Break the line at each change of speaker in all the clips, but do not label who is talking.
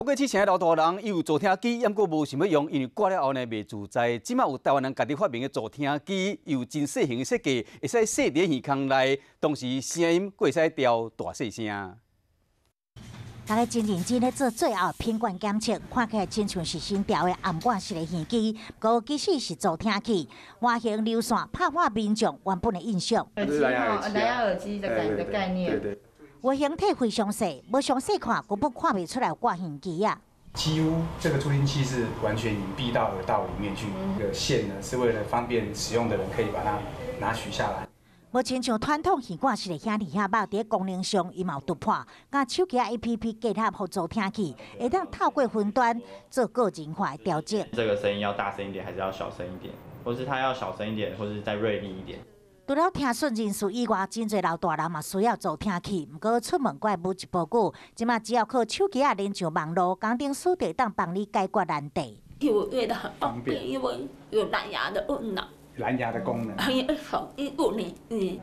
过去前的老大人，伊有助听机，抑过无想要用，因为挂了后呢袂自在。即马有台湾人家己发明的助听机，有真细型的设计，会使设伫耳孔内，同时声音佫会使调大细声。
大家真认真咧做最后品管检测，看起来亲像是新调的暗管式的耳机，不过其实是助听器，外形流线，拍破民众原本的印象。
蓝牙耳机的概念。对。
外形体非常细，无详细看根本看袂出来有挂耳机啊。
几乎这个助听器是完全隐蔽到耳道里面去，这个线呢是为了方便使用的人可以把它拿取下来。
无亲像传统耳管式的遐耳遐肉，伫功能上伊嘛有突破，甲手机 APP 结合互助听器，会当透过云端做个人化的调整。
这个声音要大声一点，还是要小声一点？或是它要小声一点，或是再锐利一点？
除了听损人士以外，真侪老大人嘛需要助听器。不过出门怪无一步句，即马只要靠手机连上网络，工程师就当帮你解决难题。
我觉得很方便，因为有蓝牙的功能。
蓝牙的功能。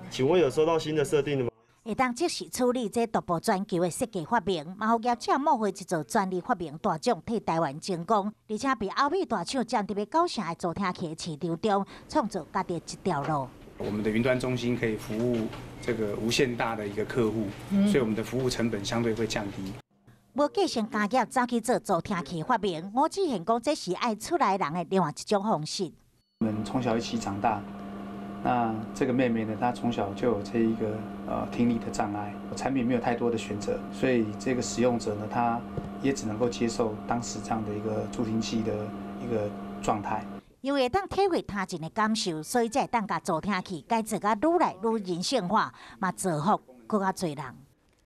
请问有收到新的设定了吗？
会当即时处理这独步全球的设计发明，嘛互业者募回一座专利发明大奖，替台湾争光，而且被欧美大厂占伫咧高盛的助听器的市场中，创造家己一条路。
我们的云端中心可以服务这个无限大的一个客户，所以我们的服务成本相对会降低。
无继承家业走去做助听器发明，我只现讲这是爱出来人的另外一种方式。
我们从小一起长大，那这个妹妹呢，她从小就有这一个听力的障碍，产品没有太多的选择，所以这个使用者呢，他也只能够接受当时这样的一个助听器的一个状态。
因为当体会他人的感受，所以才会当甲助听器改造甲愈来愈人性化，嘛造福更加侪人。